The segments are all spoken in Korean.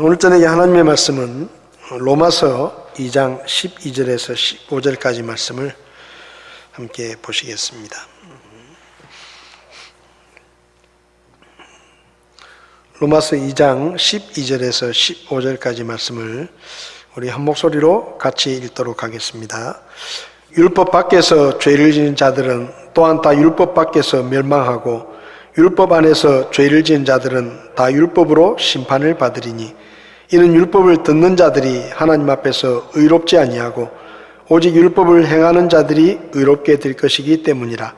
오늘 저녁에 하나님의 말씀은 로마서 2장 12절에서 15절까지 말씀을 함께 보시겠습니다. 로마서 2장 12절에서 15절까지 말씀을 우리 한 목소리로 같이 읽도록 하겠습니다. 율법 밖에서 죄를 지은 자들은 또한 다 율법 밖에서 멸망하고 율법 안에서 죄를 지은 자들은 다 율법으로 심판을 받으리니 이는 율법을 듣는 자들이 하나님 앞에서 의롭지 아니하고 오직 율법을 행하는 자들이 의롭게 될 것이기 때문이라.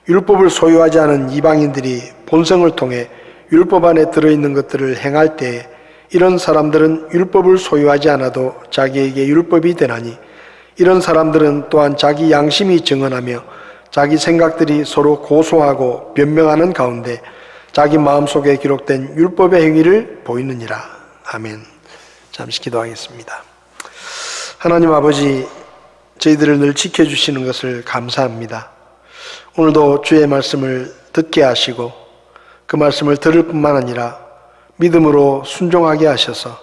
율법을 소유하지 않은 이방인들이 본성을 통해 율법 안에 들어있는 것들을 행할 때 이런 사람들은 율법을 소유하지 않아도 자기에게 율법이 되나니 이런 사람들은 또한 자기 양심이 증언하며 자기 생각들이 서로 고소하고 변명하는 가운데 자기 마음속에 기록된 율법의 행위를 보이느니라. 아멘. 잠시 기도하겠습니다. 하나님 아버지, 저희들을 늘 지켜주시는 것을 감사합니다. 오늘도 주의 말씀을 듣게 하시고 그 말씀을 들을 뿐만 아니라 믿음으로 순종하게 하셔서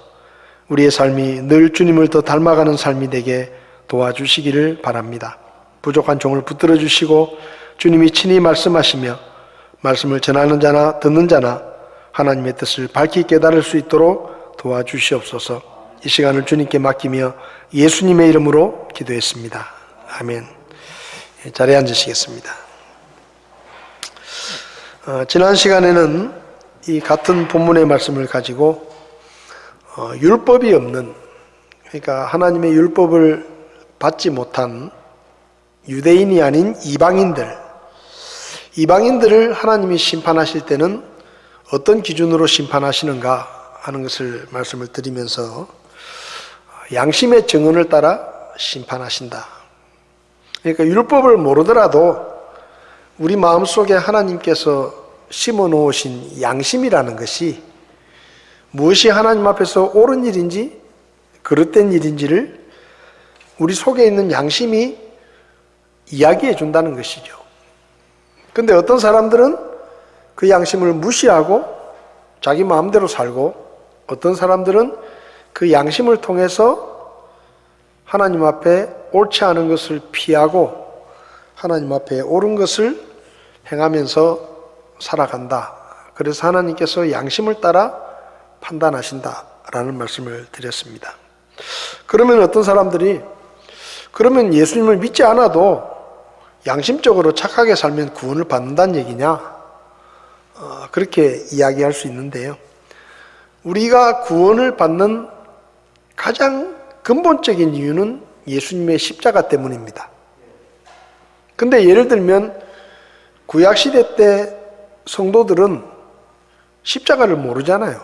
우리의 삶이 늘 주님을 더 닮아가는 삶이 되게 도와주시기를 바랍니다. 부족한 종을 붙들어 주시고 주님이 친히 말씀하시며 말씀을 전하는 자나 듣는 자나 하나님의 뜻을 밝히 깨달을 수 있도록 도와주시옵소서. 이 시간을 주님께 맡기며 예수님의 이름으로 기도했습니다. 아멘. 자리에 앉으시겠습니다. 지난 시간에는 이 같은 본문의 말씀을 가지고 율법이 없는, 그러니까 하나님의 율법을 받지 못한 유대인이 아닌 이방인들을 하나님이 심판하실 때는 어떤 기준으로 심판하시는가 하는 것을 말씀을 드리면서 양심의 증언을 따라 심판하신다. 그러니까 율법을 모르더라도 우리 마음속에 하나님께서 심어 놓으신 양심이라는 것이 무엇이 하나님 앞에서 옳은 일인지 그릇된 일인지를 우리 속에 있는 양심이 이야기해 준다는 것이죠. 근데 어떤 사람들은 그 양심을 무시하고 자기 마음대로 살고, 어떤 사람들은 그 양심을 통해서 하나님 앞에 옳지 않은 것을 피하고 하나님 앞에 옳은 것을 행하면서 살아간다. 그래서 하나님께서 양심을 따라 판단하신다라는 말씀을 드렸습니다. 그러면 어떤 사람들이 그러면 예수님을 믿지 않아도 양심적으로 착하게 살면 구원을 받는다는 얘기냐? 그렇게 이야기할 수 있는데요. 우리가 구원을 받는 가장 근본적인 이유는 예수님의 십자가 때문입니다. 근데 예를 들면 구약시대 때 성도들은 십자가를 모르잖아요.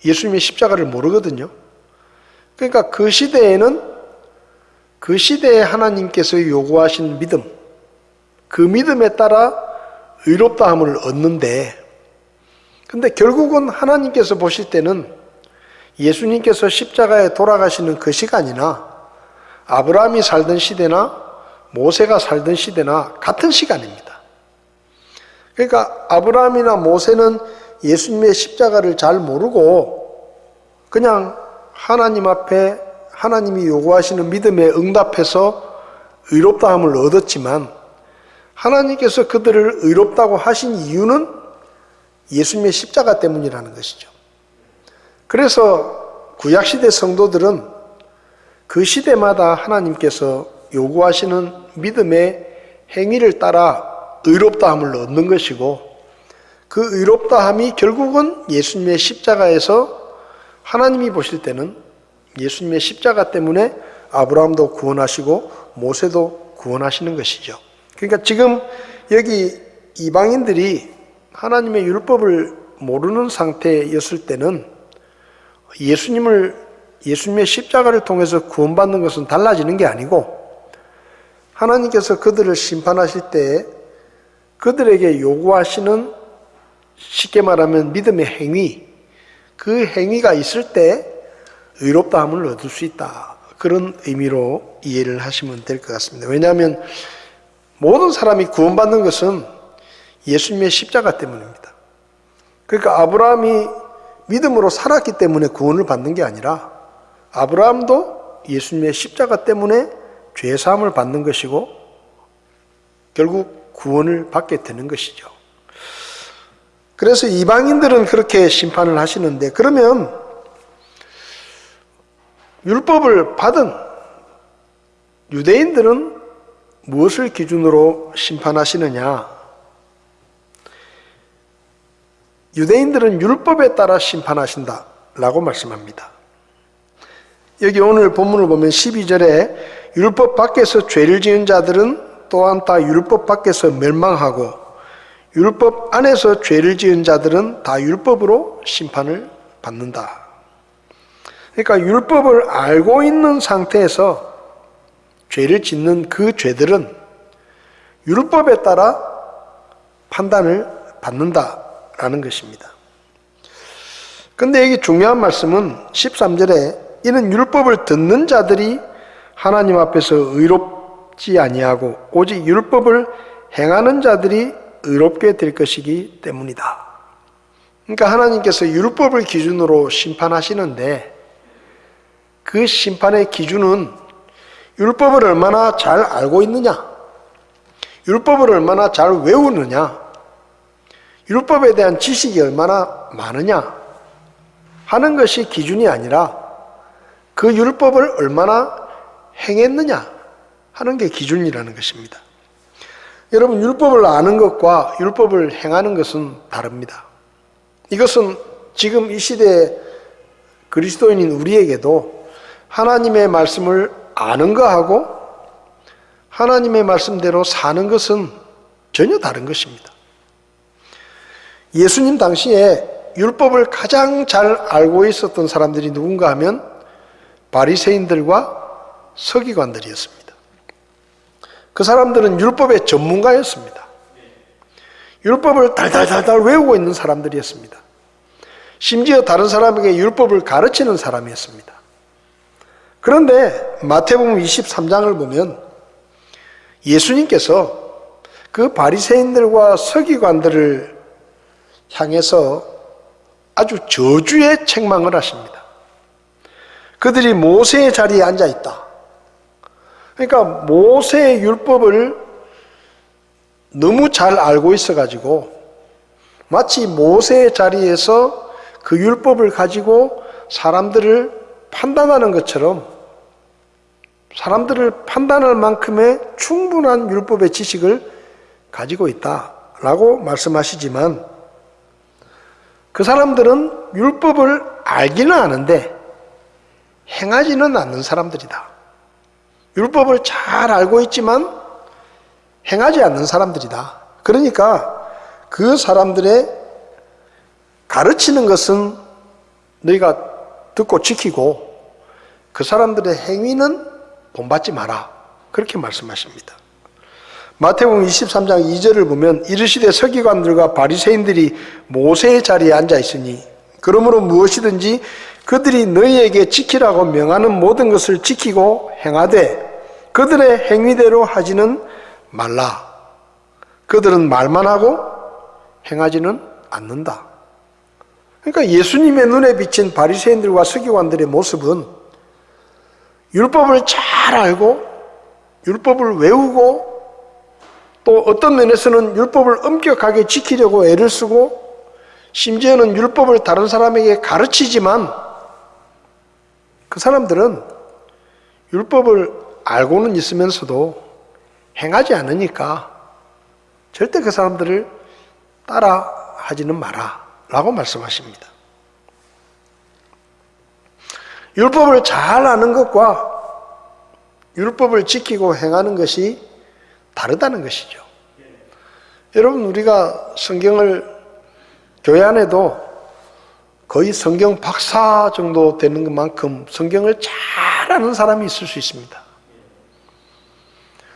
예수님의 십자가를 모르거든요. 그러니까 그 시대에는 그 시대에 하나님께서 요구하신 믿음, 그 믿음에 따라 의롭다함을 얻는데, 근데 결국은 하나님께서 보실 때는 예수님께서 십자가에 돌아가시는 그 시간이나 아브라함이 살던 시대나 모세가 살던 시대나 같은 시간입니다. 그러니까 아브라함이나 모세는 예수님의 십자가를 잘 모르고 그냥 하나님 앞에 하나님이 요구하시는 믿음에 응답해서 의롭다함을 얻었지만 하나님께서 그들을 의롭다고 하신 이유는 예수님의 십자가 때문이라는 것이죠. 그래서 구약시대 성도들은 그 시대마다 하나님께서 요구하시는 믿음의 행위를 따라 의롭다함을 얻는 것이고, 그 의롭다함이 결국은 예수님의 십자가에서 하나님이 보실 때는 예수님의 십자가 때문에 아브라함도 구원하시고 모세도 구원하시는 것이죠. 그러니까 지금 여기 이방인들이 하나님의 율법을 모르는 상태였을 때는 예수님의 십자가를 통해서 구원받는 것은 달라지는 게 아니고, 하나님께서 그들을 심판하실 때 그들에게 요구하시는, 쉽게 말하면 믿음의 행위, 그 행위가 있을 때 의롭다함을 얻을 수 있다. 그런 의미로 이해를 하시면 될 것 같습니다. 왜냐하면 모든 사람이 구원받는 것은 예수님의 십자가 때문입니다. 그러니까 아브라함이 믿음으로 살았기 때문에 구원을 받는 게 아니라 아브라함도 예수님의 십자가 때문에 죄사함을 받는 것이고 결국 구원을 받게 되는 것이죠. 그래서 이방인들은 그렇게 심판을 하시는데, 그러면 율법을 받은 유대인들은 무엇을 기준으로 심판하시느냐? 유대인들은 율법에 따라 심판하신다라고 말씀합니다. 여기 오늘 본문을 보면 12절에 율법 밖에서 죄를 지은 자들은 또한 다 율법 밖에서 멸망하고 율법 안에서 죄를 지은 자들은 다 율법으로 심판을 받는다. 그러니까 율법을 알고 있는 상태에서 죄를 짓는 그 죄들은 율법에 따라 판단을 받는다라는 것입니다. 그런데 여기 중요한 말씀은 13절에 이는 율법을 듣는 자들이 하나님 앞에서 의롭지 아니하고 오직 율법을 행하는 자들이 의롭게 될 것이기 때문이다. 그러니까 하나님께서 율법을 기준으로 심판하시는데 그 심판의 기준은 율법을 얼마나 잘 알고 있느냐, 율법을 얼마나 잘 외우느냐, 율법에 대한 지식이 얼마나 많으냐 하는 것이 기준이 아니라 그 율법을 얼마나 행했느냐 하는 게 기준이라는 것입니다. 여러분, 율법을 아는 것과 율법을 행하는 것은 다릅니다. 이것은 지금 이 시대의 그리스도인인 우리에게도 하나님의 말씀을 아는 것하고 하나님의 말씀대로 사는 것은 전혀 다른 것입니다. 예수님 당시에 율법을 가장 잘 알고 있었던 사람들이 누군가 하면 바리새인들과 서기관들이었습니다. 그 사람들은 율법의 전문가였습니다. 율법을 달달달달 외우고 있는 사람들이었습니다. 심지어 다른 사람에게 율법을 가르치는 사람이었습니다. 그런데 마태복음 23장을 보면 예수님께서 그 바리새인들과 서기관들을 향해서 아주 저주의 책망을 하십니다. 그들이 모세의 자리에 앉아 있다. 그러니까 모세의 율법을 너무 잘 알고 있어가지고 마치 모세의 자리에서 그 율법을 가지고 사람들을 판단하는 것처럼 사람들을 판단할 만큼의 충분한 율법의 지식을 가지고 있다라고 말씀하시지만 그 사람들은 율법을 알기는 아는데 행하지는 않는 사람들이다. 율법을 잘 알고 있지만 행하지 않는 사람들이다. 그러니까 그 사람들의 가르치는 것은 너희가 듣고 지키고 그 사람들의 행위는 본받지 마라. 그렇게 말씀하십니다. 마태복음 23장 2절을 보면 이르시되 서기관들과 바리새인들이 모세의 자리에 앉아 있으니 그러므로 무엇이든지 그들이 너희에게 지키라고 명하는 모든 것을 지키고 행하되 그들의 행위대로 하지는 말라. 그들은 말만 하고 행하지는 않는다. 그러니까 예수님의 눈에 비친 바리새인들과 서기관들의 모습은 율법을 잘 알고 율법을 외우고 또 어떤 면에서는 율법을 엄격하게 지키려고 애를 쓰고 심지어는 율법을 다른 사람에게 가르치지만 그 사람들은 율법을 알고는 있으면서도 행하지 않으니까 절대 그 사람들을 따라 하지는 마라 라고 말씀하십니다. 율법을 잘 아는 것과 율법을 지키고 행하는 것이 다르다는 것이죠. 여러분, 우리가 성경을 교회 안에도 거의 성경 박사 정도 되는 것만큼 성경을 잘 아는 사람이 있을 수 있습니다.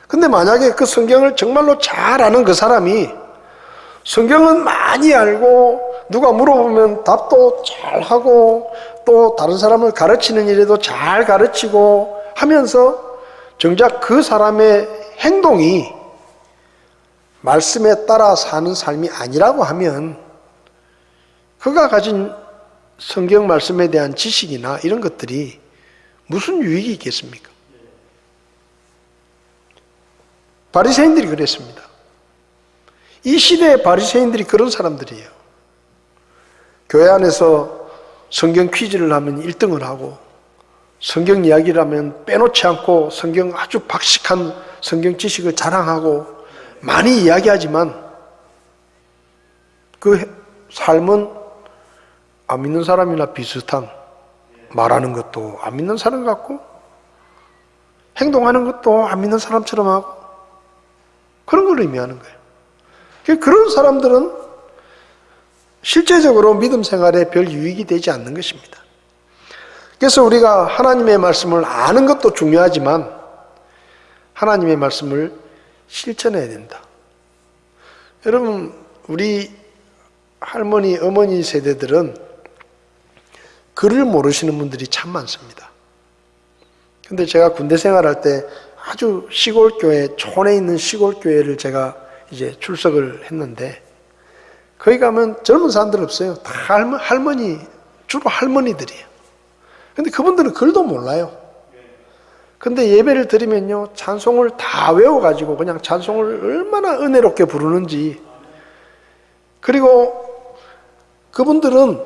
근데 만약에 그 성경을 정말로 잘 아는 그 사람이 성경은 많이 알고 누가 물어보면 답도 잘하고 또 다른 사람을 가르치는 일에도 잘 가르치고 하면서 정작 그 사람의 행동이 말씀에 따라 사는 삶이 아니라고 하면 그가 가진 성경 말씀에 대한 지식이나 이런 것들이 무슨 유익이 있겠습니까? 바리새인들이 그랬습니다. 이 시대의 바리새인들이 그런 사람들이에요. 교회 안에서 성경 퀴즈를 하면 1등을 하고 성경 이야기를 하면 빼놓지 않고 성경 아주 박식한 성경 지식을 자랑하고 많이 이야기하지만 그 삶은 안 믿는 사람이나 비슷한, 말하는 것도 안 믿는 사람 같고 행동하는 것도 안 믿는 사람처럼 하고 그런 걸 의미하는 거예요. 그런 사람들은 실제적으로 믿음 생활에 별 유익이 되지 않는 것입니다. 그래서 우리가 하나님의 말씀을 아는 것도 중요하지만 하나님의 말씀을 실천해야 된다. 여러분, 우리 할머니, 어머니 세대들은 글을 모르시는 분들이 참 많습니다. 근데 제가 군대 생활할 때 아주 시골 교회, 촌에 있는 시골 교회를 제가 이제 출석을 했는데 거기 가면 젊은 사람들 없어요. 다 할머니, 주로 할머니들이에요. 근데 그분들은 글도 몰라요. 근데 예배를 드리면요, 찬송을 다 외워가지고 그냥 찬송을 얼마나 은혜롭게 부르는지. 그리고 그분들은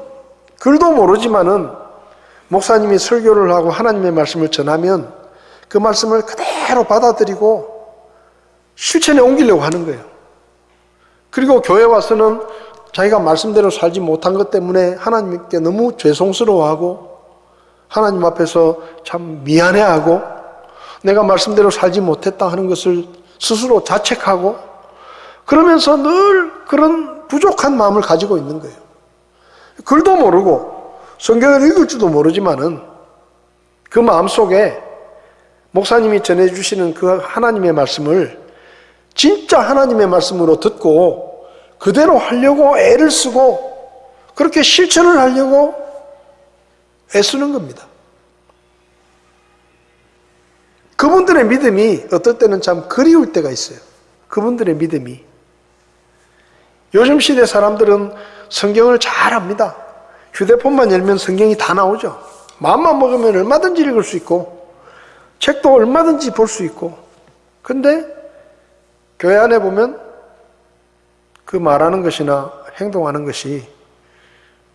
글도 모르지만은 목사님이 설교를 하고 하나님의 말씀을 전하면 그 말씀을 그대로 받아들이고 실천에 옮기려고 하는 거예요. 그리고 교회 와서는 자기가 말씀대로 살지 못한 것 때문에 하나님께 너무 죄송스러워하고 하나님 앞에서 참 미안해하고 내가 말씀대로 살지 못했다 하는 것을 스스로 자책하고 그러면서 늘 그런 부족한 마음을 가지고 있는 거예요. 글도 모르고 성경을 읽을 줄도 모르지만은 그 마음속에 목사님이 전해주시는 그 하나님의 말씀을 진짜 하나님의 말씀으로 듣고 그대로 하려고 애를 쓰고 그렇게 실천을 하려고 애쓰는 겁니다. 그분들의 믿음이 어떨 때는 참 그리울 때가 있어요. 그분들의 믿음이. 요즘 시대 사람들은 성경을 잘 압니다. 휴대폰만 열면 성경이 다 나오죠. 마음만 먹으면 얼마든지 읽을 수 있고 책도 얼마든지 볼 수 있고 근데 교회 안에 보면 그 말하는 것이나 행동하는 것이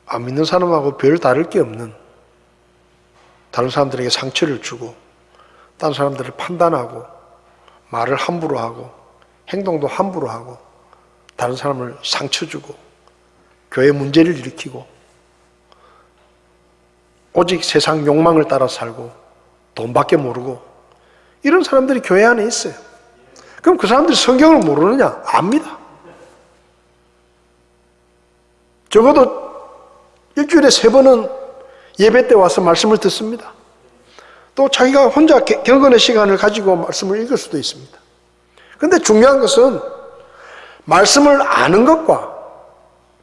안 믿는 사람하고 별 다를 게 없는, 다른 사람들에게 상처를 주고 다른 사람들을 판단하고 말을 함부로 하고 행동도 함부로 하고 다른 사람을 상처 주고 교회 문제를 일으키고 오직 세상 욕망을 따라 살고 돈밖에 모르고 이런 사람들이 교회 안에 있어요. 그럼 그 사람들이 성경을 모르느냐? 압니다. 적어도 일주일에 3번은 예배 때 와서 말씀을 듣습니다. 또 자기가 혼자 경건의 시간을 가지고 말씀을 읽을 수도 있습니다. 그런데 중요한 것은 말씀을 아는 것과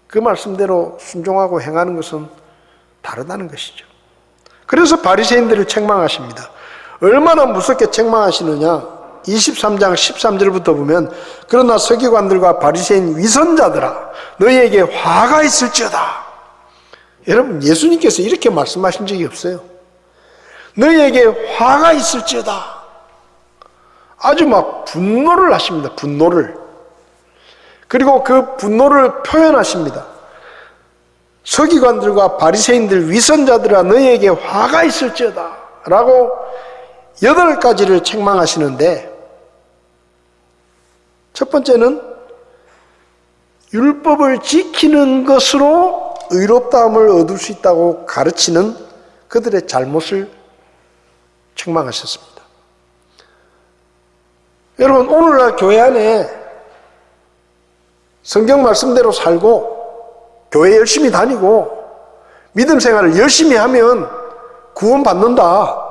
그 말씀대로 순종하고 행하는 것은 다르다는 것이죠. 그래서 바리새인들을 책망하십니다. 얼마나 무섭게 책망하시느냐. 23장 13절부터 보면 그러나 서기관들과 바리새인 위선자들아 너희에게 화가 있을지어다. 여러분, 예수님께서 이렇게 말씀하신 적이 없어요. 너희에게 화가 있을지어다. 아주 막 분노를 하십니다. 분노를. 그리고 그 분노를 표현하십니다. 서기관들과 바리새인들 위선자들아 너희에게 화가 있을지어다 라고 8가지를 책망하시는데 첫 번째는 율법을 지키는 것으로 의롭다함을 얻을 수 있다고 가르치는 그들의 잘못을 책망하셨습니다. 여러분, 오늘날 교회 안에 성경 말씀대로 살고 교회 열심히 다니고 믿음 생활을 열심히 하면 구원받는다.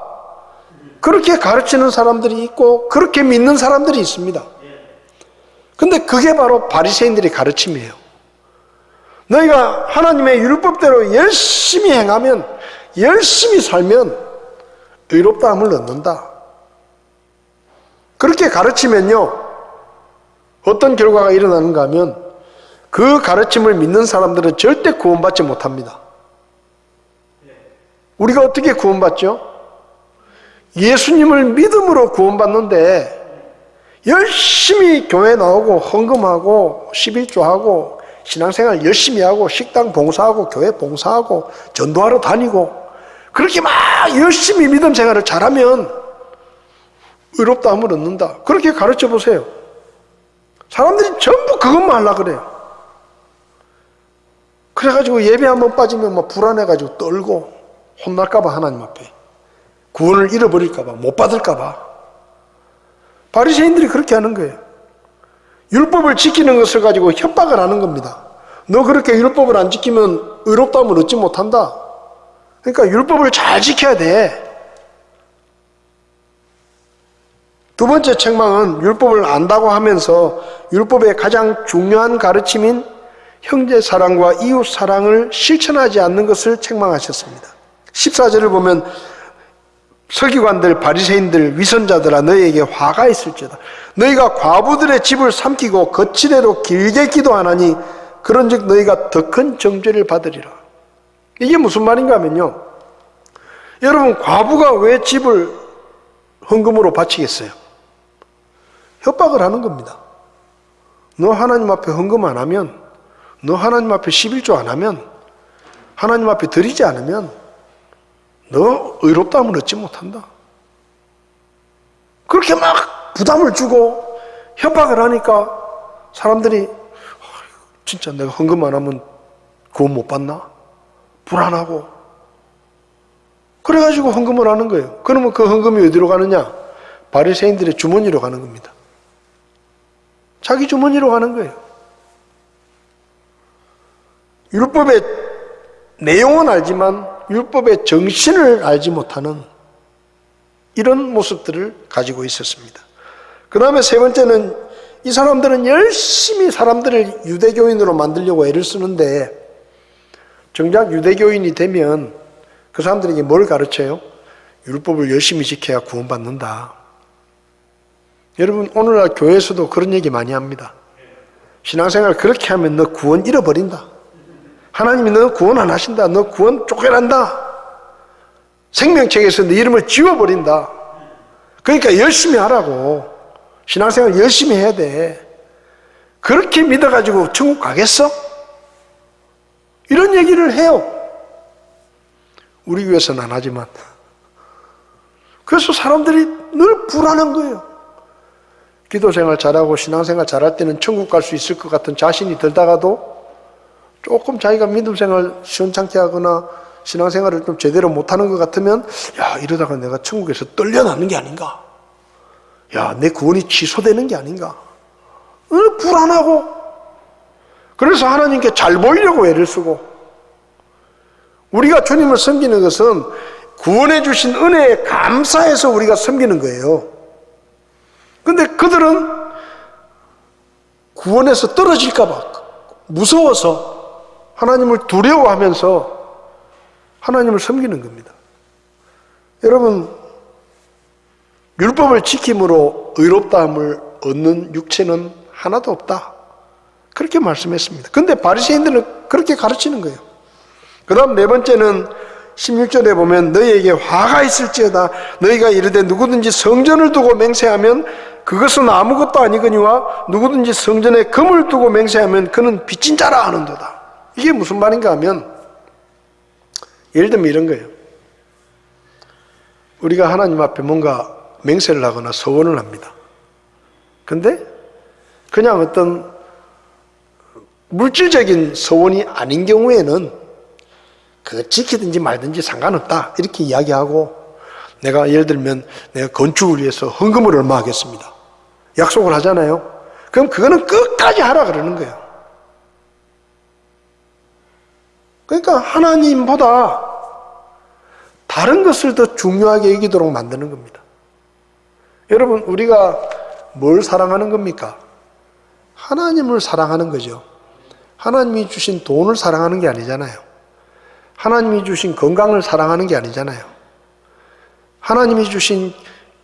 그렇게 가르치는 사람들이 있고 그렇게 믿는 사람들이 있습니다. 근데 그게 바로 바리새인들의 가르침이에요. 너희가 하나님의 율법대로 열심히 행하면, 열심히 살면 의롭다함을 얻는다. 그렇게 가르치면요, 어떤 결과가 일어나는가 하면 그 가르침을 믿는 사람들은 절대 구원받지 못합니다. 우리가 어떻게 구원받죠? 예수님을 믿음으로 구원받는데 열심히 교회 나오고 헌금하고 11조하고 신앙생활 열심히 하고 식당 봉사하고 교회 봉사하고 전도하러 다니고 그렇게 막 열심히 믿음 생활을 잘하면 의롭다함을 얻는다. 그렇게 가르쳐 보세요. 사람들이 전부 그것만 하려고 그래요. 그래가지고 예배 한번 빠지면 막 불안해가지고 떨고 혼날까봐 하나님 앞에 구원을 잃어버릴까봐 못 받을까봐 바리새인들이 그렇게 하는 거예요. 율법을 지키는 것을 가지고 협박을 하는 겁니다. 너 그렇게 율법을 안 지키면 의롭다함을 얻지 못한다. 그러니까 율법을 잘 지켜야 돼. 두 번째 책망은 율법을 안다고 하면서 율법의 가장 중요한 가르침인 형제 사랑과 이웃 사랑을 실천하지 않는 것을 책망하셨습니다. 14절을 보면 서기관들, 바리새인들, 위선자들아 너희에게 화가 있을지어다. 너희가 과부들의 집을 삼키고 거칠에도 길게 기도하나니 그런즉 너희가 더 큰 정죄를 받으리라. 이게 무슨 말인가 하면요, 여러분 과부가 왜 집을 헌금으로 바치겠어요? 협박을 하는 겁니다. 너 하나님 앞에 헌금 안 하면, 너 하나님 앞에 11조 안 하면, 하나님 앞에 드리지 않으면 너 의롭다함을 얻지 못한다. 그렇게 막 부담을 주고 협박을 하니까 사람들이 진짜 내가 헌금 안 하면 구원 못 받나? 불안하고 그래가지고 헌금을 하는 거예요. 그러면 그 헌금이 어디로 가느냐? 바리새인들의 주머니로 가는 겁니다. 자기 주머니로 가는 거예요. 율법의 내용은 알지만 율법의 정신을 알지 못하는 이런 모습들을 가지고 있었습니다. 그 다음에 세 번째는 이 사람들은 열심히 사람들을 유대교인으로 만들려고 애를 쓰는데 정작 유대교인이 되면 그 사람들에게 뭘 가르쳐요? 율법을 열심히 지켜야 구원받는다. 여러분 오늘날 교회에서도 그런 얘기 많이 합니다. 신앙생활 그렇게 하면 너 구원 잃어버린다. 하나님이 너 구원 안 하신다. 너 구원 쫓겨난다. 생명책에서 네 이름을 지워버린다. 그러니까 열심히 하라고. 신앙생활 열심히 해야 돼. 그렇게 믿어가지고 천국 가겠어? 이런 얘기를 해요. 우리 교회에서는 안 하지만. 그래서 사람들이 늘 불안한 거예요. 기도생활 잘하고 신앙생활 잘할 때는 천국 갈 수 있을 것 같은 자신이 들다가도 조금 자기가 믿음생활 시원찮게 하거나 신앙생활을 좀 제대로 못하는 것 같으면 야 이러다가 내가 천국에서 떨려나는 게 아닌가, 야 내 구원이 취소되는 게 아닌가, 불안하고 그래서 하나님께 잘 보이려고 애를 쓰고 우리가 주님을 섬기는 것은 구원해 주신 은혜에 감사해서 우리가 섬기는 거예요. 근데 그들은 구원에서 떨어질까 봐 무서워서 하나님을 두려워하면서 하나님을 섬기는 겁니다. 여러분 율법을 지킴으로 의롭다함을 얻는 육체는 하나도 없다. 그렇게 말씀했습니다. 근데 바리새인들은 그렇게 가르치는 거예요. 그 다음 네 번째는 16절에 보면 너희에게 화가 있을지어다. 너희가 이르되 누구든지 성전을 두고 맹세하면 그것은 아무것도 아니거니와 누구든지 성전에 금을 두고 맹세하면 그는 빚진 자라 하는도다. 이게 무슨 말인가 하면 예를 들면 이런 거예요. 우리가 하나님 앞에 뭔가 맹세를 하거나 서원을 합니다. 근데 그냥 어떤 물질적인 서원이 아닌 경우에는 그거 지키든지 말든지 상관없다 이렇게 이야기하고, 내가 예를 들면 내가 건축을 위해서 헌금을 얼마 하겠습니다 약속을 하잖아요. 그럼 그거는 끝까지 하라 그러는 거예요. 그러니까 하나님보다 다른 것을 더 중요하게 여기도록 만드는 겁니다. 여러분 우리가 뭘 사랑하는 겁니까? 하나님을 사랑하는 거죠. 하나님이 주신 돈을 사랑하는 게 아니잖아요. 하나님이 주신 건강을 사랑하는 게 아니잖아요. 하나님이 주신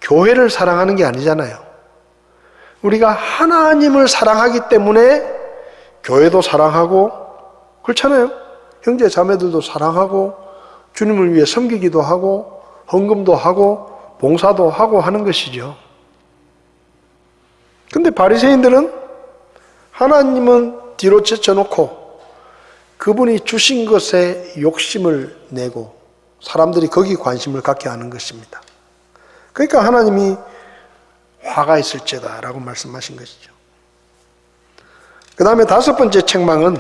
교회를 사랑하는 게 아니잖아요. 우리가 하나님을 사랑하기 때문에 교회도 사랑하고 그렇잖아요. 형제 자매들도 사랑하고 주님을 위해 섬기기도 하고 헌금도 하고 봉사도 하고 하는 것이죠. 근데 바리새인들은 하나님은 뒤로 제쳐놓고 그분이 주신 것에 욕심을 내고 사람들이 거기 관심을 갖게 하는 것입니다. 그러니까 하나님이 화가 있을지어다 라고 말씀하신 것이죠. 그 다음에 다섯 번째 책망은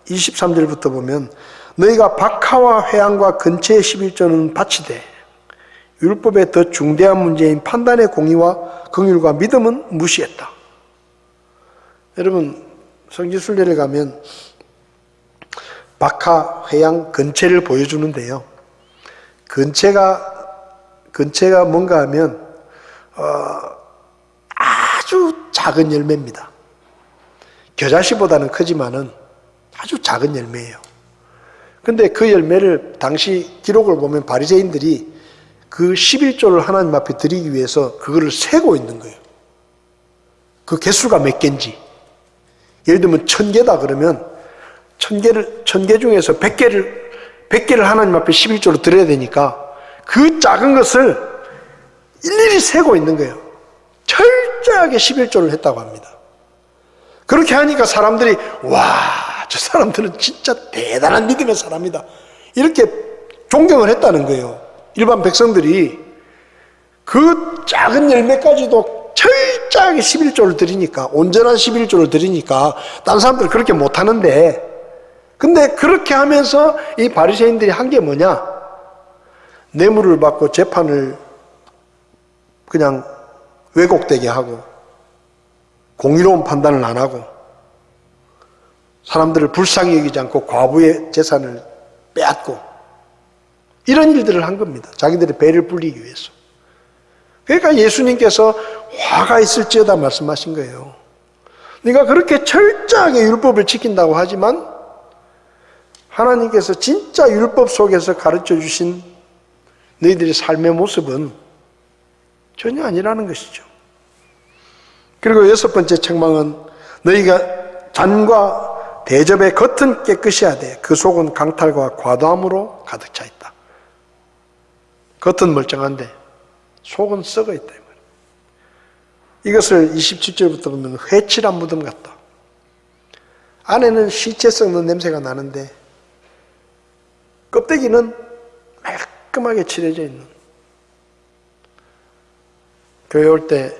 23절부터 보면 너희가 박하와 회양과 근처의 11조는 바치되 율법의 더 중대한 문제인 판단의 공의와 긍휼과 믿음은 무시했다. 여러분 성지순례를 가면 박하, 회양, 근체를 보여주는데요. 근체가 뭔가 하면 아주 작은 열매입니다. 겨자씨보다는 크지만은 아주 작은 열매예요. 근데 그 열매를 당시 기록을 보면 바리새인들이 그 11조를 하나님 앞에 드리기 위해서 그거를 세고 있는 거예요. 그 개수가 몇 개인지. 예를 들면 1000개다 그러면 1000개 중에서 100개를 하나님 앞에 11조로 드려야 되니까 그 작은 것을 일일이 세고 있는 거예요. 철저하게 11조를 했다고 합니다. 그렇게 하니까 사람들이 와, 저 사람들은 진짜 대단한 믿음의 사람이다. 이렇게 존경을 했다는 거예요. 일반 백성들이 그 작은 열매까지도 철저하게 11조를 드리니까, 온전한 11조를 드리니까 다른 사람들은 그렇게 못하는데, 근데 그렇게 하면서 이 바리새인들이 한 게 뭐냐? 뇌물을 받고 재판을 그냥 왜곡되게 하고 공의로운 판단을 안 하고 사람들을 불쌍히 여기지 않고 과부의 재산을 빼앗고 이런 일들을 한 겁니다. 자기들의 배를 불리기 위해서. 그러니까 예수님께서 화가 있을지어다 말씀하신 거예요. 네가 그렇게 철저하게 율법을 지킨다고 하지만 하나님께서 진짜 율법 속에서 가르쳐 주신 너희들의 삶의 모습은 전혀 아니라는 것이죠. 그리고 여섯 번째 책망은 너희가 잔과 대접의 겉은 깨끗이 하되 그 속은 강탈과 과도함으로 가득 차 있다. 겉은 멀쩡한데 속은 썩어 있다. 이것을 27절부터 보면 회칠한 무덤 같다. 안에는 시체 썩는 냄새가 나는데 껍데기는 말끔하게 칠해져 있는. 교회 올 때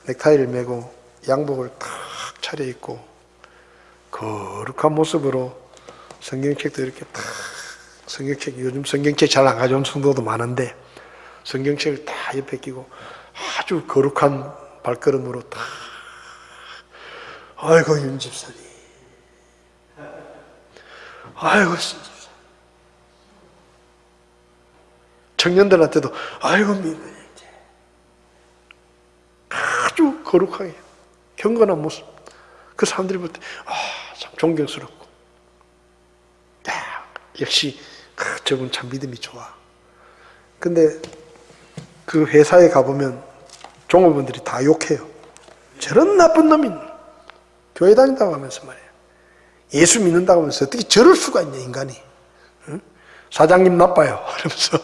넥타이를 메고 양복을 탁 차려입고 거룩한 모습으로 성경책도 이렇게 탁, 성경책, 요즘 성경책 잘 안 가져온 성도도 많은데 성경책을 다 옆에 끼고 아주 거룩한 발걸음으로 다, 아이고 윤 집사님, 아이고 신 집사님, 청년들한테도 아이고 민근이, 아주 거룩하게 경건한 모습. 그 사람들이 볼 때 참 존경스럽고, 야, 역시 저분 참 믿음이 좋아. 근데 그 회사에 가보면 종업원들이 다 욕해요. 저런 나쁜 놈이 교회 다닌다고 하면서 말이에요. 예수 믿는다고 하면서 어떻게 저럴 수가 있냐 인간이. 응? 사장님 나빠요. 그러면서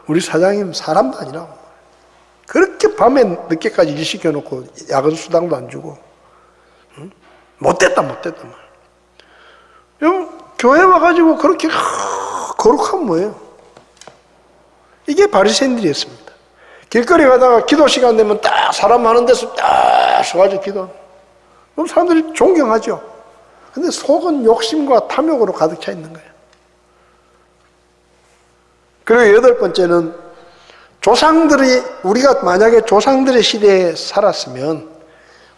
우리 사장님 사람도 아니라고. 그렇게 밤에 늦게까지 일 시켜놓고 야근 수당도 안 주고, 응? 못됐다 말. 교회 와가지고 그렇게 거룩하면 뭐예요? 이게 바리새인들이었습니다. 길거리 가다가 기도 시간 되면 딱 사람 많은 데서 딱 서가지고 기도. 그럼 사람들이 존경하죠. 근데 속은 욕심과 탐욕으로 가득 차 있는 거예요. 그리고 여덟 번째는 우리가 만약에 조상들의 시대에 살았으면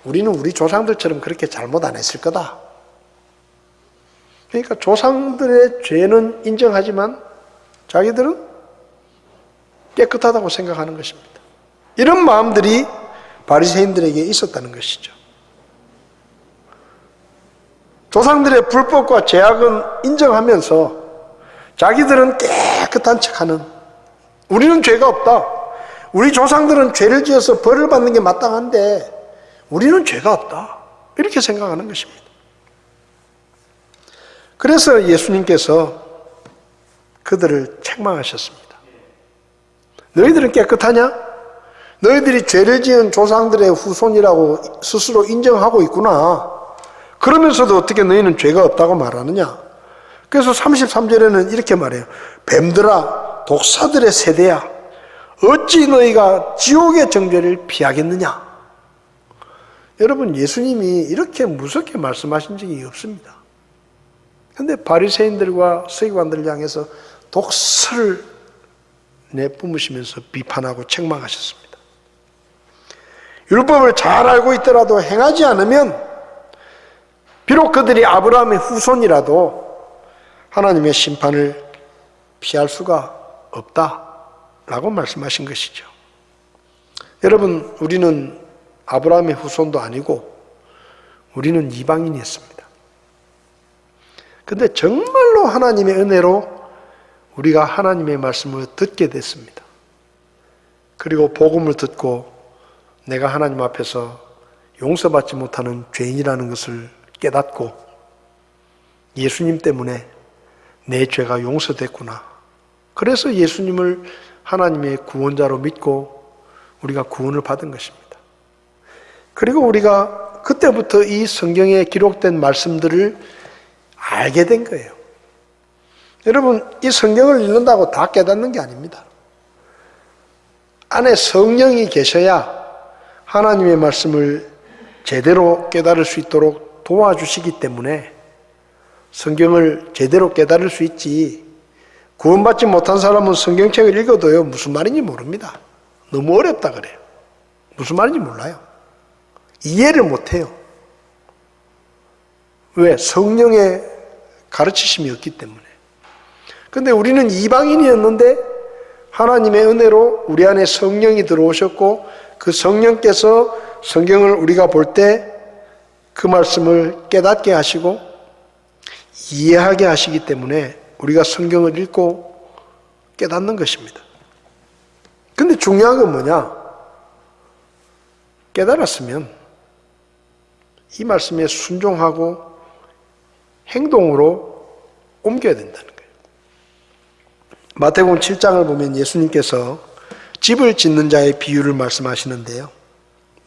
우리는 우리 조상들처럼 그렇게 잘못 안 했을 거다. 그러니까 조상들의 죄는 인정하지만 자기들은 깨끗하다고 생각하는 것입니다. 이런 마음들이 바리새인들에게 있었다는 것이죠. 조상들의 불법과 죄악은 인정하면서 자기들은 깨끗한 척하는, 우리는 죄가 없다. 우리 조상들은 죄를 지어서 벌을 받는 게 마땅한데 우리는 죄가 없다. 이렇게 생각하는 것입니다. 그래서 예수님께서 그들을 책망하셨습니다. 너희들은 깨끗하냐? 너희들이 죄를 지은 조상들의 후손이라고 스스로 인정하고 있구나. 그러면서도 어떻게 너희는 죄가 없다고 말하느냐? 그래서 33절에는 이렇게 말해요. 뱀들아, 독사들의 세대야, 어찌 너희가 지옥의 정죄를 피하겠느냐? 여러분, 예수님이 이렇게 무섭게 말씀하신 적이 없습니다. 그런데 바리새인들과 서기관들을 향해서 독설을 내뿜으시면서 비판하고 책망하셨습니다. 율법을 잘 알고 있더라도 행하지 않으면 비록 그들이 아브라함의 후손이라도 하나님의 심판을 피할 수가 없다라고 말씀하신 것이죠. 여러분, 우리는 아브라함의 후손도 아니고 우리는 이방인이었습니다. 그런데 정말로 하나님의 은혜로 우리가 하나님의 말씀을 듣게 됐습니다. 그리고 복음을 듣고 내가 하나님 앞에서 용서받지 못하는 죄인이라는 것을 깨닫고 예수님 때문에 내 죄가 용서됐구나. 그래서 예수님을 하나님의 구원자로 믿고 우리가 구원을 받은 것입니다. 그리고 우리가 그때부터 이 성경에 기록된 말씀들을 알게 된 거예요. 여러분, 이 성경을 읽는다고 다 깨닫는 게 아닙니다. 안에 성령이 계셔야 하나님의 말씀을 제대로 깨달을 수 있도록 도와주시기 때문에 성경을 제대로 깨달을 수 있지, 구원받지 못한 사람은 성경책을 읽어도요 무슨 말인지 모릅니다. 너무 어렵다 그래요. 무슨 말인지 몰라요. 이해를 못해요. 왜? 성령의 가르치심이 없기 때문에. 그런데 우리는 이방인이었는데 하나님의 은혜로 우리 안에 성령이 들어오셨고 그 성령께서 성경을 우리가 볼 때 그 말씀을 깨닫게 하시고 이해하게 하시기 때문에 우리가 성경을 읽고 깨닫는 것입니다. 근데 중요한 건 뭐냐? 깨달았으면 이 말씀에 순종하고 행동으로 옮겨야 된다는 거예요. 마태복음 7장을 보면 예수님께서 집을 짓는 자의 비유를 말씀하시는데요.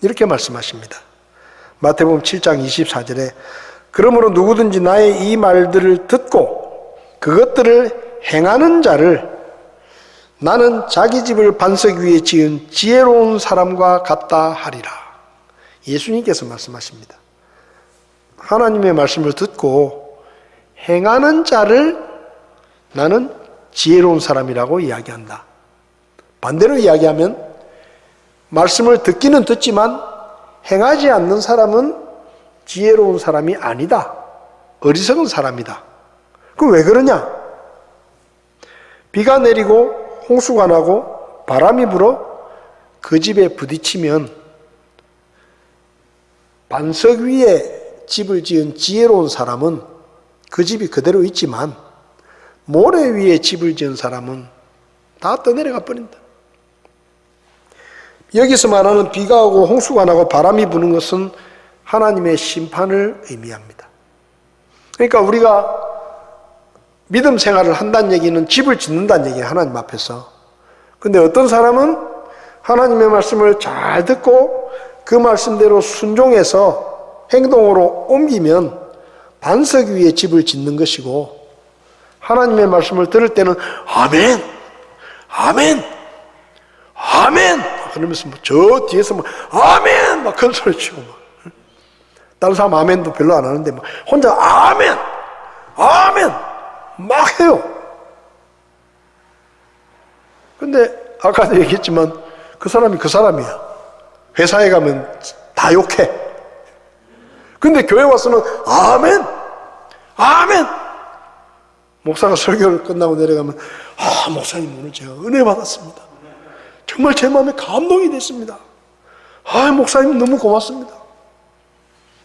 이렇게 말씀하십니다. 마태복음 7장 24절에 그러므로 누구든지 나의 이 말들을 듣고 그것들을 행하는 자를 나는 자기 집을 반석 위에 지은 지혜로운 사람과 같다 하리라. 예수님께서 말씀하십니다. 하나님의 말씀을 듣고 행하는 자를 나는 지혜로운 사람이라고 이야기한다. 반대로 이야기하면 말씀을 듣기는 듣지만 행하지 않는 사람은 지혜로운 사람이 아니다. 어리석은 사람이다. 그럼 왜 그러냐? 비가 내리고 홍수가 나고 바람이 불어 그 집에 부딪히면 반석 위에 집을 지은 지혜로운 사람은 그 집이 그대로 있지만 모래 위에 집을 지은 사람은 다 떠내려가 버린다. 여기서 말하는 비가 오고 홍수가 나고 바람이 부는 것은 하나님의 심판을 의미합니다. 그러니까 우리가 믿음 생활을 한다는 얘기는 집을 짓는다는 얘기예요. 하나님 앞에서. 근데 어떤 사람은 하나님의 말씀을 잘 듣고 그 말씀대로 순종해서 행동으로 옮기면 반석 위에 집을 짓는 것이고, 하나님의 말씀을 들을 때는 아멘, 아멘, 아멘 그러면서 저 뒤에서 아멘 막 큰 소리 치고 막. 다른 사람 아멘도 별로 안 하는데 막 혼자 아멘, 아멘 막 해요. 근데 아까도 얘기했지만 그 사람이 그 사람이야. 회사에 가면 다 욕해. 근데 교회 와서는 아멘, 아멘. 목사가 설교를 끝나고 내려가면 목사님 오늘 제가 은혜 받았습니다. 정말 제 마음에 감동이 됐습니다. 목사님 너무 고맙습니다.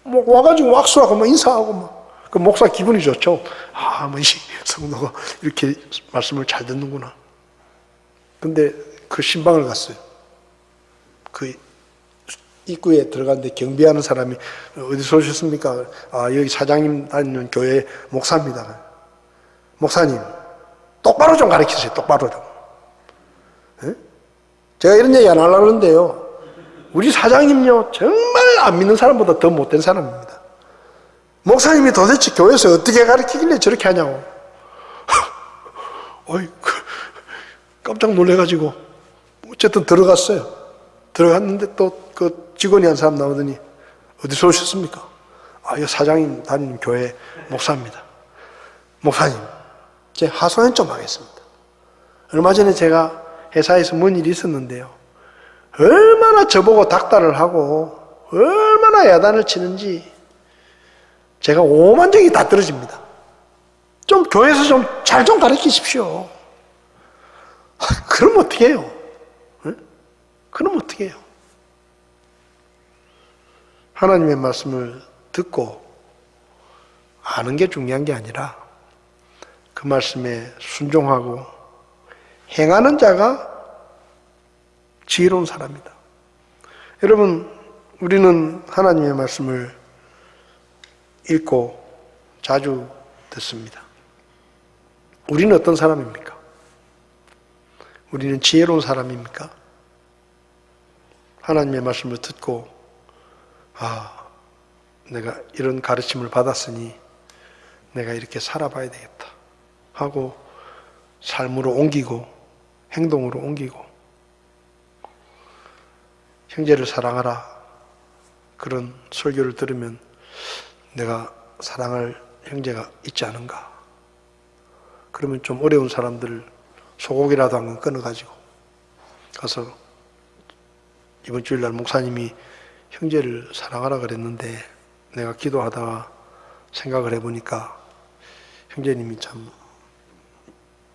뭐 와가지고 왁수하고 막 인사하고 막. 그 목사 기분이 좋죠. 이 성도가 이렇게 말씀을 잘 듣는구나. 근데 그 신방을 갔어요. 그 입구에 들어갔는데 경비하는 사람이 어디서 오셨습니까? 여기 사장님 다니는 교회 목사입니다. 목사님, 똑바로 좀 가르치세요. 똑바로 좀. 예? 제가 이런 얘기 안 하려고 그러는데요. 우리 사장님요, 정말 안 믿는 사람보다 더 못된 사람입니다. 목사님이 도대체 교회에서 어떻게 가르치길래 저렇게 하냐고. 어이, 깜짝 놀래가지고 어쨌든 들어갔어요. 들어갔는데 또 그 직원이 한 사람 나오더니 어디서 오셨습니까? 아, 이 사장님 다니는 교회 목사입니다. 목사님, 제 하소연 좀 하겠습니다. 얼마 전에 제가 회사에서 뭔 일이 있었는데요. 얼마나 저보고 닥달을 하고 얼마나 야단을 치는지 제가 오만정이 다 떨어집니다. 좀 교회에서 좀 잘 좀 가르치십시오. 그럼 어떻게 해요? 네? 그럼 어떻게 해요? 하나님의 말씀을 듣고 아는 게 중요한 게 아니라 그 말씀에 순종하고 행하는 자가 지혜로운 사람이다. 여러분, 우리는 하나님의 말씀을 읽고 자주 듣습니다. 우리는 어떤 사람입니까? 우리는 지혜로운 사람입니까? 하나님의 말씀을 듣고 내가 이런 가르침을 받았으니 내가 이렇게 살아봐야 되겠다 하고 삶으로 옮기고 행동으로 옮기고 형제를 사랑하라 그런 설교를 들으면 내가 사랑할 형제가 있지 않은가. 그러면 좀 어려운 사람들 소고기라도 한 건 끊어가지고 가서 이번 주일날 목사님이 형제를 사랑하라 그랬는데 내가 기도하다가 생각을 해보니까 형제님이 참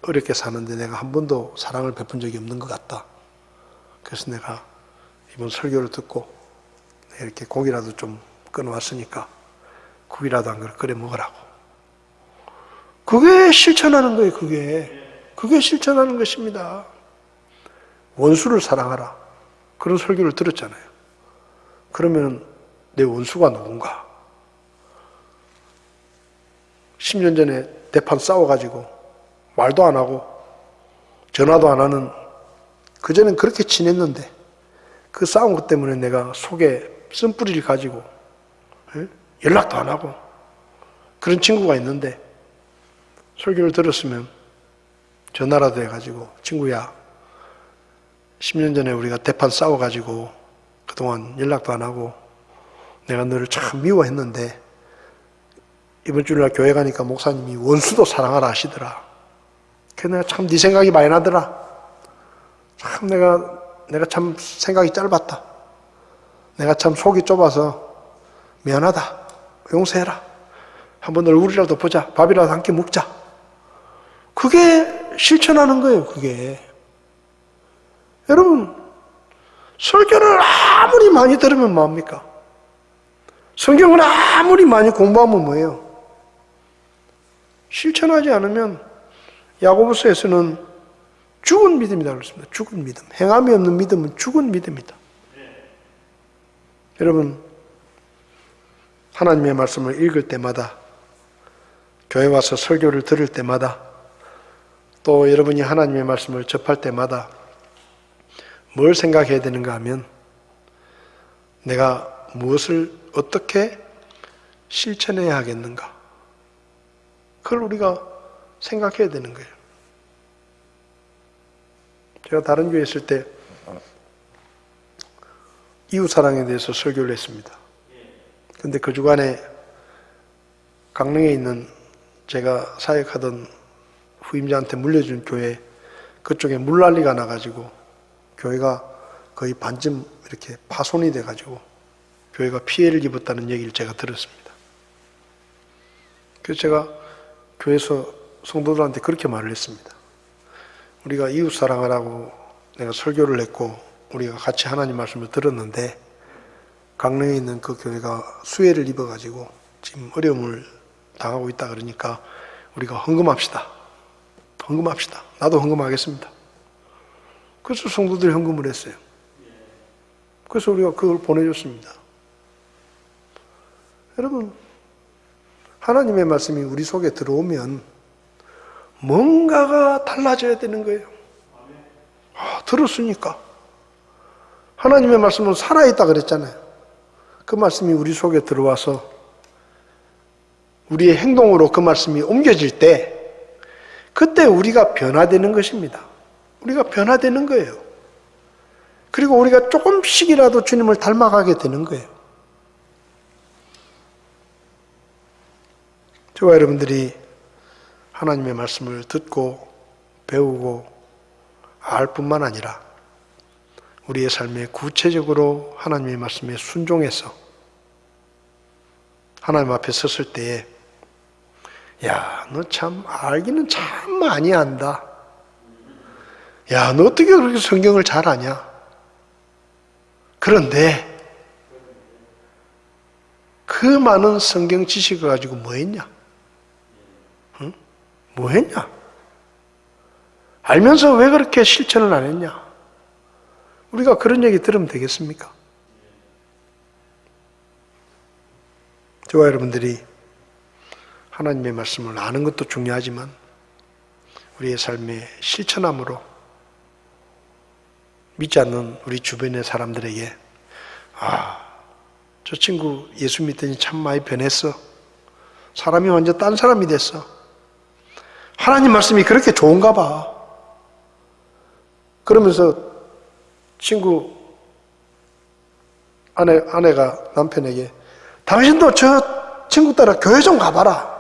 어렵게 사는데 내가 한 번도 사랑을 베푼 적이 없는 것 같다. 그래서 내가 이번 설교를 듣고 이렇게 고기라도 좀 끊어왔으니까 국이라도 한 그릇 끓여 먹으라고. 그게 실천하는 거예요. 그게 실천하는 것입니다. 원수를 사랑하라. 그런 설교를 들었잖아요. 그러면 내 원수가 누군가? 10년 전에 대판 싸워가지고 말도 안 하고 전화도 안 하는, 그전엔 그렇게 친했는데 그 싸운 것 때문에 내가 속에 쓴뿌리를 가지고 연락도 안 하고 그런 친구가 있는데 설교를 들었으면 전화라도 해가지고 친구야, 10년 전에 우리가 대판 싸워가지고 그동안 연락도 안 하고 내가 너를 참 미워했는데 이번 주일날 교회 가니까 목사님이 원수도 사랑하라 하시더라. 그래서 내가 참 네 생각이 많이 나더라. 참 내가 참 생각이 짧았다. 내가 참 속이 좁아서 미안하다. 용서해라. 한번 얼굴이라도 보자. 밥이라도 함께 먹자. 그게 실천하는 거예요. 그게. 여러분, 설교를 아무리 많이 들으면 뭐합니까? 성경을 아무리 많이 공부하면 뭐예요? 실천하지 않으면 야고보서에서는 죽은 믿음이라고 그랬습니다. 죽은 믿음. 행함이 없는 믿음은 죽은 믿음이다. 여러분, 하나님의 말씀을 읽을 때마다, 교회 와서 설교를 들을 때마다, 또 여러분이 하나님의 말씀을 접할 때마다 뭘 생각해야 되는가 하면 내가 무엇을 어떻게 실천해야 하겠는가? 그걸 우리가 생각해야 되는 거예요. 제가 다른 교회에 있을 때 이웃사랑에 대해서 설교를 했습니다. 그런데 그 주간에 강릉에 있는 제가 사역하던 후임자한테 물려준 교회, 그쪽에 물난리가 나가지고 교회가 거의 반쯤 이렇게 파손이 돼가지고 교회가 피해를 입었다는 얘기를 제가 들었습니다. 그래서 제가 교회에서 성도들한테 그렇게 말을 했습니다. 우리가 이웃 사랑하라고 내가 설교를 했고 우리가 같이 하나님 말씀을 들었는데 강릉에 있는 그 교회가 수해를 입어가지고 지금 어려움을 당하고 있다 그러니까 우리가 헌금합시다. 헌금합시다. 나도 헌금하겠습니다. 그래서 성도들이 헌금을 했어요. 그래서 우리가 그걸 보내줬습니다. 여러분, 하나님의 말씀이 우리 속에 들어오면 뭔가가 달라져야 되는 거예요. 들었으니까. 하나님의 말씀은 살아있다 그랬잖아요. 그 말씀이 우리 속에 들어와서 우리의 행동으로 그 말씀이 옮겨질 때 그때 우리가 변화되는 것입니다. 우리가 변화되는 거예요. 그리고 우리가 조금씩이라도 주님을 닮아가게 되는 거예요. 저와 여러분들이 하나님의 말씀을 듣고 배우고 알 뿐만 아니라 우리의 삶에 구체적으로 하나님의 말씀에 순종해서 하나님 앞에 섰을 때에 야, 너 참 알기는 참 많이 안다. 야, 너 어떻게 그렇게 성경을 잘 아냐? 그런데 그 많은 성경 지식을 가지고 뭐 했냐? 응? 뭐 했냐? 알면서 왜 그렇게 실천을 안 했냐? 우리가 그런 얘기 들으면 되겠습니까? 저와 여러분들이 하나님의 말씀을 아는 것도 중요하지만 우리의 삶의 실천함으로 믿지 않는 우리 주변의 사람들에게 저 친구 예수 믿더니 참 많이 변했어. 사람이 완전 딴 사람이 됐어. 하나님 말씀이 그렇게 좋은가 봐. 그러면서 친구 아내가 남편에게 당신도 저 친구 따라 교회 좀 가봐라.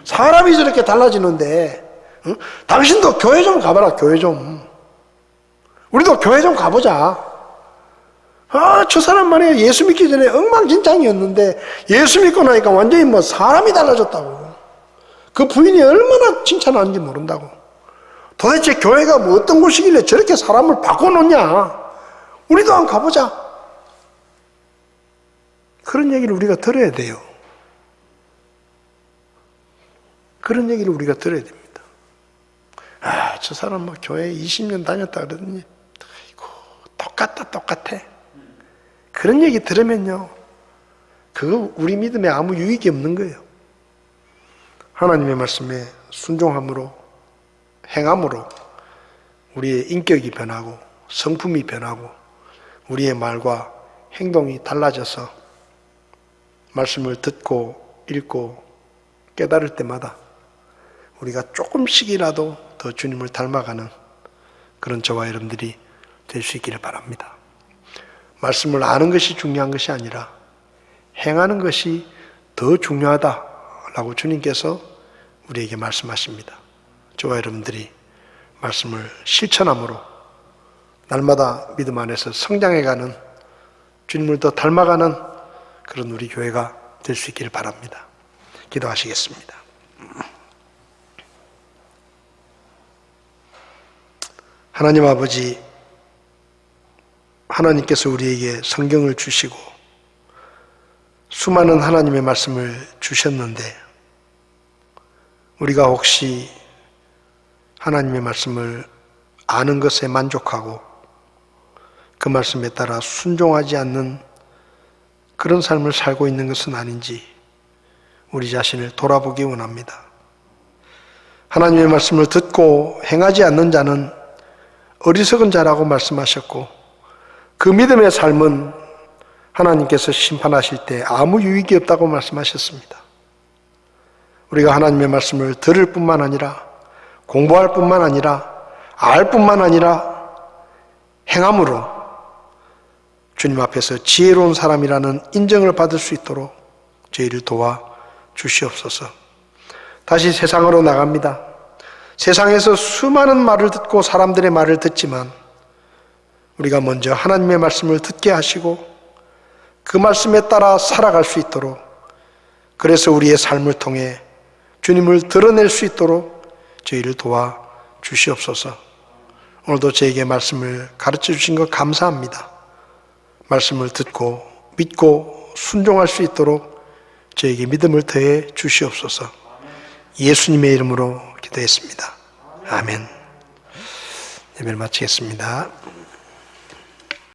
사람이 저렇게 달라지는데 응? 당신도 교회 좀 가봐라. 교회 좀. 우리도 교회 좀 가보자. 저 사람 말이야 예수 믿기 전에 엉망진창이었는데 예수 믿고 나니까 완전히 뭐 사람이 달라졌다고. 그 부인이 얼마나 칭찬하는지 모른다고. 도대체 교회가 뭐 어떤 곳이길래 저렇게 사람을 바꿔놓냐. 우리도 한번 가보자. 그런 얘기를 우리가 들어야 돼요. 그런 얘기를 우리가 들어야 됩니다. 저 사람 뭐 교회 20년 다녔다 그러더니 아이고 똑같아. 그런 얘기 들으면요 그거 우리 믿음에 아무 유익이 없는 거예요. 하나님의 말씀에 순종함으로 행함으로 우리의 인격이 변하고 성품이 변하고 우리의 말과 행동이 달라져서 말씀을 듣고 읽고 깨달을 때마다 우리가 조금씩이라도 더 주님을 닮아가는 그런 저와 여러분들이 될 수 있기를 바랍니다. 말씀을 아는 것이 중요한 것이 아니라 행하는 것이 더 중요하다라고 주님께서 우리에게 말씀하십니다. 저와 여러분들이 말씀을 실천함으로 날마다 믿음 안에서 성장해가는 주님을 더 닮아가는 그런 우리 교회가 될 수 있기를 바랍니다. 기도하시겠습니다. 하나님 아버지, 하나님께서 우리에게 성경을 주시고 수많은 하나님의 말씀을 주셨는데 우리가 혹시 하나님의 말씀을 아는 것에 만족하고 그 말씀에 따라 순종하지 않는 그런 삶을 살고 있는 것은 아닌지 우리 자신을 돌아보기 원합니다. 하나님의 말씀을 듣고 행하지 않는 자는 어리석은 자라고 말씀하셨고 그 믿음의 삶은 하나님께서 심판하실 때 아무 유익이 없다고 말씀하셨습니다. 우리가 하나님의 말씀을 들을 뿐만 아니라 공부할 뿐만 아니라 알 뿐만 아니라 행함으로 주님 앞에서 지혜로운 사람이라는 인정을 받을 수 있도록 저희를 도와 주시옵소서. 다시 세상으로 나갑니다. 세상에서 수많은 말을 듣고 사람들의 말을 듣지만 우리가 먼저 하나님의 말씀을 듣게 하시고 그 말씀에 따라 살아갈 수 있도록 그래서 우리의 삶을 통해 주님을 드러낼 수 있도록 저희를 도와 주시옵소서. 오늘도 저에게 말씀을 가르쳐 주신 것 감사합니다. 말씀을 듣고 믿고 순종할 수 있도록 저에게 믿음을 더해 주시옵소서. 예수님의 이름으로 기도했습니다. 아멘. 예배를 마치겠습니다.